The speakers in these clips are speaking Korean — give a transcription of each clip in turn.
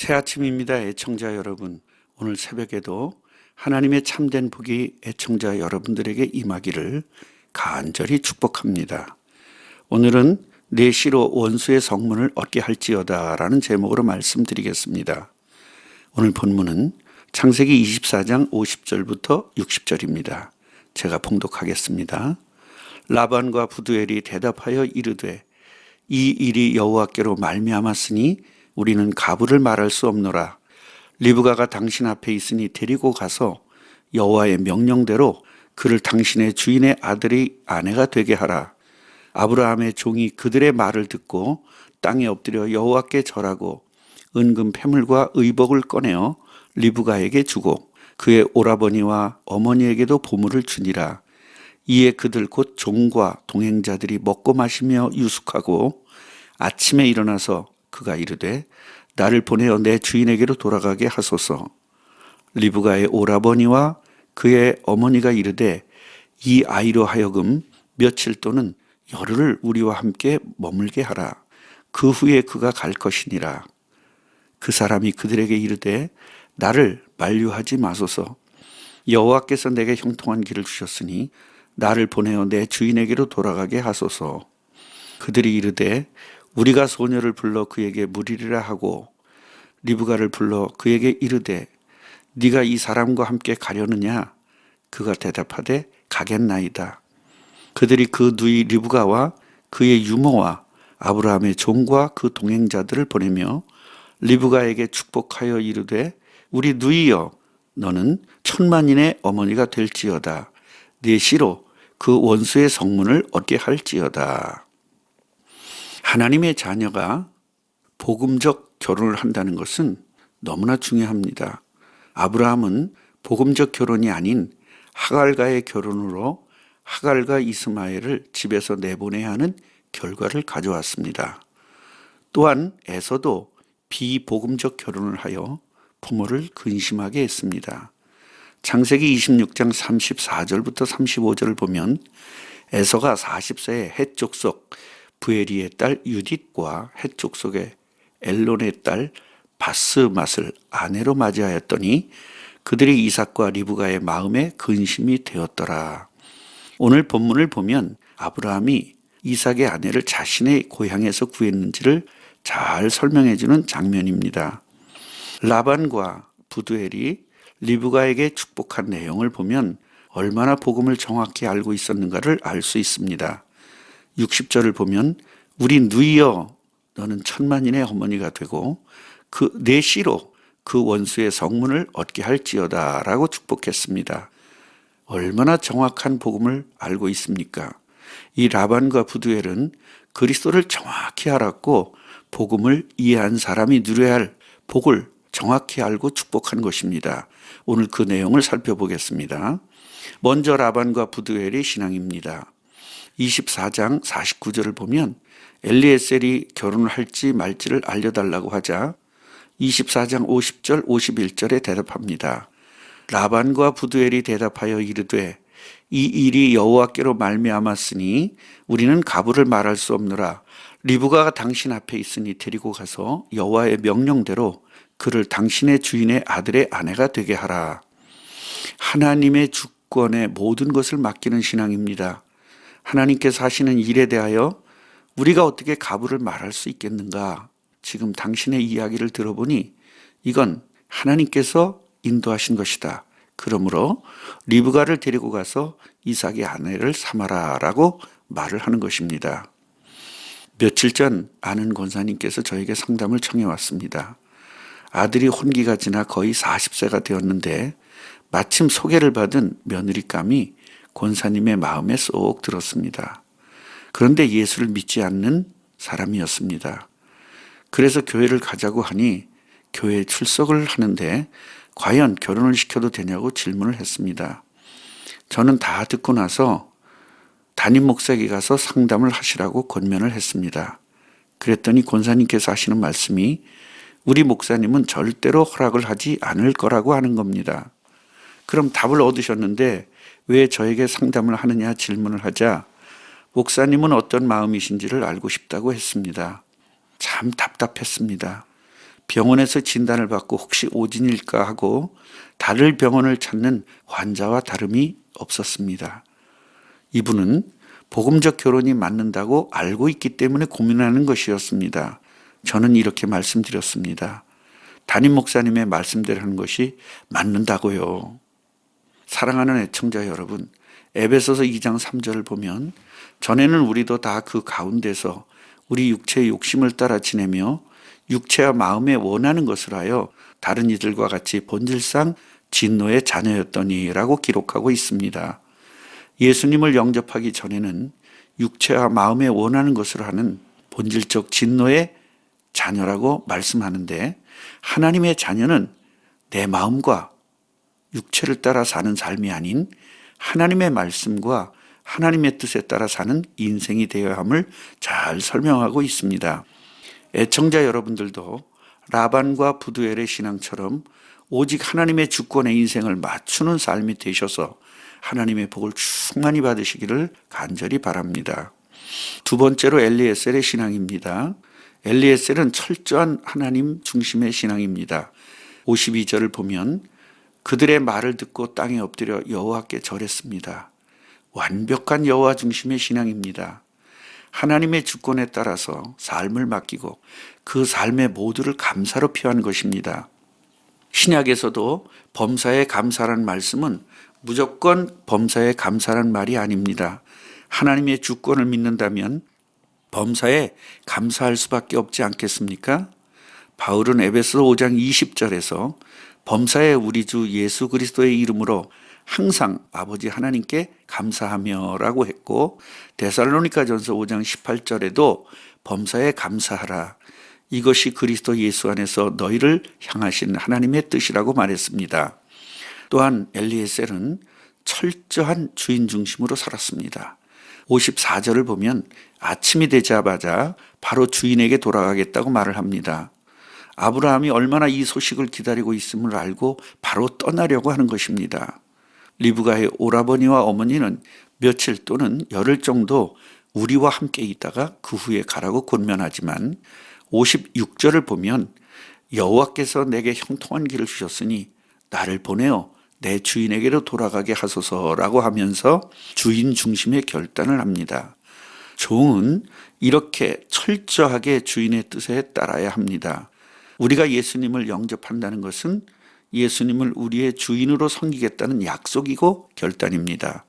새 아침입니다. 애청자 여러분. 오늘 새벽에도 하나님의 참된 복이 애청자 여러분들에게 임하기를 간절히 축복합니다. 오늘은 내 시로 원수의 성문을 얻게 할지어다 라는 제목으로 말씀드리겠습니다. 오늘 본문은 창세기 24장 50절부터 60절입니다. 제가 봉독하겠습니다. 라반과 부두엘이 대답하여 이르되 이 일이 여호와께로 말미암았으니 우리는 가부를 말할 수 없노라. 리브가가 당신 앞에 있으니 데리고 가서 여호와의 명령대로 그를 당신의 주인의 아들의 아내가 되게 하라. 아브라함의 종이 그들의 말을 듣고 땅에 엎드려 여호와께 절하고 은금 패물과 의복을 꺼내어 리브가에게 주고 그의 오라버니와 어머니에게도 보물을 주니라. 이에 그들 곧 종과 동행자들이 먹고 마시며 유숙하고 아침에 일어나서 그가 이르되 나를 보내어 내 주인에게로 돌아가게 하소서. 리브가의 오라버니와 그의 어머니가 이르되 이 아이로 하여금 며칠 또는 열흘을 우리와 함께 머물게 하라. 그 후에 그가 갈 것이니라. 그 사람이 그들에게 이르되 나를 만류하지 마소서. 여호와께서 내게 형통한 길을 주셨으니 나를 보내어 내 주인에게로 돌아가게 하소서. 그들이 이르되 우리가 소녀를 불러 그에게 물이리라 하고 리브가를 불러 그에게 이르되 네가 이 사람과 함께 가려느냐? 그가 대답하되 가겠나이다. 그들이 그 누이 리브가와 그의 유모와 아브라함의 종과 그 동행자들을 보내며 리브가에게 축복하여 이르되 우리 누이여 너는 천만인의 어머니가 될지어다. 네 시로 그 원수의 성문을 얻게 할지어다. 하나님의 자녀가 복음적 결혼을 한다는 것은 너무나 중요합니다. 아브라함은 복음적 결혼이 아닌 하갈과의 결혼으로 하갈과 이스마엘을 집에서 내보내야 하는 결과를 가져왔습니다. 또한 에서도 비복음적 결혼을 하여 부모를 근심하게 했습니다. 창세기 26장 34절부터 35절을 보면 에서가 40세에 헷 족속 부에리의 딸 유딧과 헷 족속의 엘론의 딸 바스맛을 아내로 맞이하였더니 그들이 이삭과 리브가의 마음에 근심이 되었더라. 오늘 본문을 보면 아브라함이 이삭의 아내를 자신의 고향에서 구했는지를 잘 설명해 주는 장면입니다. 라반과 부두엘이 리브가에게 축복한 내용을 보면 얼마나 복음을 정확히 알고 있었는가를 알 수 있습니다. 60절을 보면 우리 누이여 너는 천만인의 어머니가 되고 내 씨로 그 원수의 성문을 얻게 할지어다 라고 축복했습니다. 얼마나 정확한 복음을 알고 있습니까? 이 라반과 부두엘은 그리스도를 정확히 알았고 복음을 이해한 사람이 누려야 할 복을 정확히 알고 축복한 것입니다. 오늘 그 내용을 살펴보겠습니다. 먼저 라반과 부두엘의 신앙입니다. 24장 49절을 보면 엘리에셀이 결혼을 할지 말지를 알려달라고 하자 24장 50절 51절에 대답합니다. 라반과 부두엘이 대답하여 이르되 이 일이 여호와께로 말미암았으니 우리는 가부를 말할 수 없노라. 리브가가 당신 앞에 있으니 데리고 가서 여호와의 명령대로 그를 당신의 주인의 아들의 아내가 되게 하라. 하나님의 주권에 모든 것을 맡기는 신앙입니다. 하나님께서 하시는 일에 대하여 우리가 어떻게 가부를 말할 수 있겠는가? 지금 당신의 이야기를 들어보니 이건 하나님께서 인도하신 것이다. 그러므로 리브가를 데리고 가서 이삭의 아내를 삼아라 라고 말을 하는 것입니다. 며칠 전 아는 권사님께서 저에게 상담을 청해 왔습니다. 아들이 혼기가 지나 거의 40세가 되었는데 마침 소개를 받은 며느리감이 권사님의 마음에 쏙 들었습니다. 그런데 예수를 믿지 않는 사람이었습니다. 그래서 교회를 가자고 하니 교회에 출석을 하는데 과연 결혼을 시켜도 되냐고 질문을 했습니다. 저는 다 듣고 나서 담임 목사에게 가서 상담을 하시라고 권면을 했습니다. 그랬더니 권사님께서 하시는 말씀이 우리 목사님은 절대로 허락을 하지 않을 거라고 하는 겁니다. 그럼 답을 얻으셨는데 왜 저에게 상담을 하느냐 질문을 하자 목사님은 어떤 마음이신지를 알고 싶다고 했습니다. 참 답답했습니다. 병원에서 진단을 받고 혹시 오진일까 하고 다른 병원을 찾는 환자와 다름이 없었습니다. 이분은 복음적 결혼이 맞는다고 알고 있기 때문에 고민하는 것이었습니다. 저는 이렇게 말씀드렸습니다. 담임 목사님의 말씀대로 하는 것이 맞는다고요. 사랑하는 애청자 여러분, 에베소서 2장 3절을 보면 전에는 우리도 다 그 가운데서 우리 육체의 욕심을 따라 지내며 육체와 마음에 원하는 것을 하여 다른 이들과 같이 본질상 진노의 자녀였더니라고 기록하고 있습니다. 예수님을 영접하기 전에는 육체와 마음에 원하는 것을 하는 본질적 진노의 자녀라고 말씀하는데, 하나님의 자녀는 내 마음과 육체를 따라 사는 삶이 아닌 하나님의 말씀과 하나님의 뜻에 따라 사는 인생이 되어야 함을 잘 설명하고 있습니다. 애청자 여러분들도 라반과 부두엘의 신앙처럼 오직 하나님의 주권의 인생을 맞추는 삶이 되셔서 하나님의 복을 충만히 받으시기를 간절히 바랍니다. 두 번째로 엘리에셀의 신앙입니다. 엘리에셀은 철저한 하나님 중심의 신앙입니다. 52절을 보면 그들의 말을 듣고 땅에 엎드려 여호와께 절했습니다. 완벽한 여호와 중심의 신앙입니다. 하나님의 주권에 따라서 삶을 맡기고 그 삶의 모두를 감사로 표한 것입니다. 신약에서도 범사에 감사라는 말씀은 무조건 범사에 감사라는 말이 아닙니다. 하나님의 주권을 믿는다면 범사에 감사할 수밖에 없지 않겠습니까? 바울은 에베소 5장 20절에서 범사에 우리 주 예수 그리스도의 이름으로 항상 아버지 하나님께 감사하며 라고 했고, 데살로니가전서 5장 18절에도 범사에 감사하라, 이것이 그리스도 예수 안에서 너희를 향하신 하나님의 뜻이라고 말했습니다. 또한 엘리에셀은 철저한 주인 중심으로 살았습니다. 54절을 보면 아침이 되자마자 바로 주인에게 돌아가겠다고 말을 합니다. 아브라함이 얼마나 이 소식을 기다리고 있음을 알고 바로 떠나려고 하는 것입니다. 리브가의 오라버니와 어머니는 며칠 또는 열흘 정도 우리와 함께 있다가 그 후에 가라고 권면하지만 56절을 보면 여호와께서 내게 형통한 길을 주셨으니 나를 보내어 내 주인에게로 돌아가게 하소서라고 하면서 주인 중심의 결단을 합니다. 종은 이렇게 철저하게 주인의 뜻에 따라야 합니다. 우리가 예수님을 영접한다는 것은 예수님을 우리의 주인으로 섬기겠다는 약속이고 결단입니다.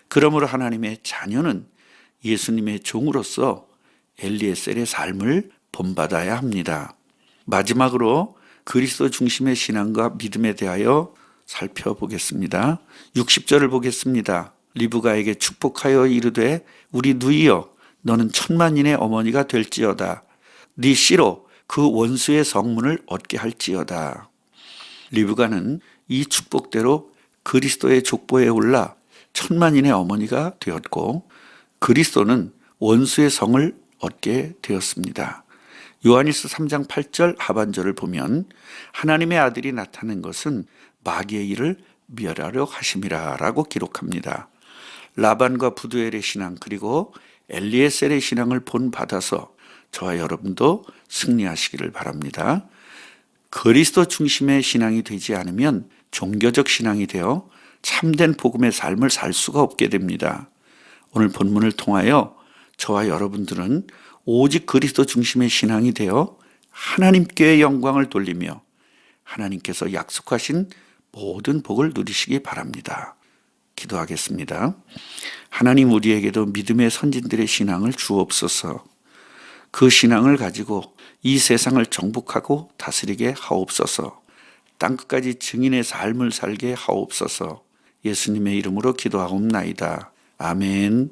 그러므로 하나님의 자녀는 예수님의 종으로서 엘리에셀의 삶을 본받아야 합니다. 마지막으로 그리스도 중심의 신앙과 믿음에 대하여 살펴보겠습니다. 60절을 보겠습니다. 리브가에게 축복하여 이르되 우리 누이여 너는 천만인의 어머니가 될지어다. 네 씨로 그 원수의 성문을 얻게 할지어다. 리브가는 이 축복대로 그리스도의 족보에 올라 천만인의 어머니가 되었고, 그리스도는 원수의 성을 얻게 되었습니다. 요한일서 3장 8절 하반절을 보면 하나님의 아들이 나타난 것은 마귀의 일을 멸하려 하심이라 라고 기록합니다. 라반과 부두엘의 신앙 그리고 엘리에셀의 신앙을 본받아서 저와 여러분도 승리하시기를 바랍니다. 그리스도 중심의 신앙이 되지 않으면 종교적 신앙이 되어 참된 복음의 삶을 살 수가 없게 됩니다. 오늘 본문을 통하여 저와 여러분들은 오직 그리스도 중심의 신앙이 되어 하나님께 영광을 돌리며 하나님께서 약속하신 모든 복을 누리시기 바랍니다. 기도하겠습니다. 하나님, 우리에게도 믿음의 선진들의 신앙을 주옵소서. 그 신앙을 가지고 이 세상을 정복하고 다스리게 하옵소서. 땅끝까지 증인의 삶을 살게 하옵소서. 예수님의 이름으로 기도하옵나이다. 아멘.